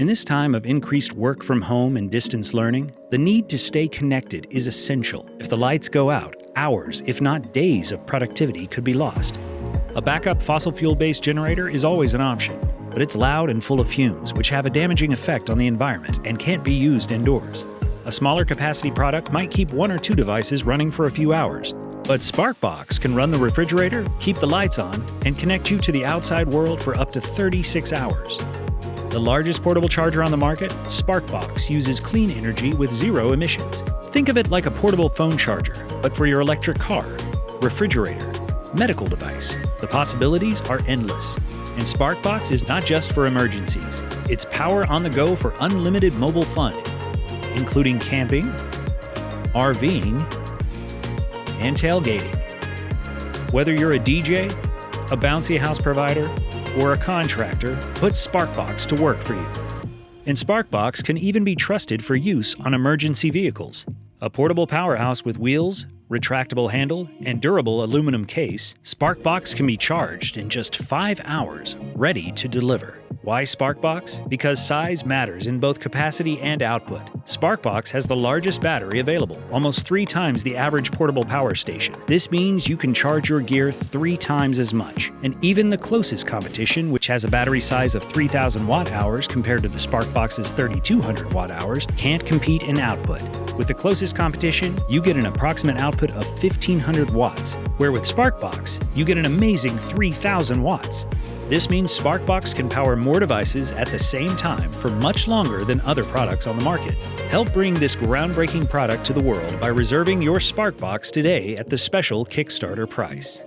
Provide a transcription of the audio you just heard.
In this time of increased work from home and distance learning, the need to stay connected is essential. If the lights go out, hours, if not days of productivity could be lost. A backup fossil fuel-based generator is always an option, but it's loud and full of fumes, which have a damaging effect on the environment and can't be used indoors. A smaller capacity product might keep 1 or 2 devices running for a few hours, but Sparkbox can run the refrigerator, keep the lights on, and connect you to the outside world for up to 36 hours. The largest portable charger on the market, Sparkbox uses clean energy with 0 emissions. Think of it like a portable phone charger, but for your electric car, refrigerator, medical device. The possibilities are endless. And Sparkbox is not just for emergencies. It's power on the go for unlimited mobile fun, including camping, RVing, and tailgating. Whether you're a DJ, a bouncy house provider, or a contractor, put Sparkbox to work for you. And Sparkbox can even be trusted for use on emergency vehicles. A portable powerhouse with wheels, retractable handle, and durable aluminum case, Sparkbox can be charged in just 5 hours, ready to deliver. Why Sparkbox? Because size matters in both capacity and output. Sparkbox has the largest battery available, almost 3 times the average portable power station. This means you can charge your gear 3 times as much. And even the closest competition, which has a battery size of 3,000 watt-hours compared to the Sparkbox's 3,200 watt-hours, can't compete in output. With the closest competition, you get an approximate output of 1,500 watts, where with Sparkbox, you get an amazing 3,000 watts. This means Sparkbox can power more devices at the same time for much longer than other products on the market. Help bring this groundbreaking product to the world by reserving your Sparkbox today at the special Kickstarter price.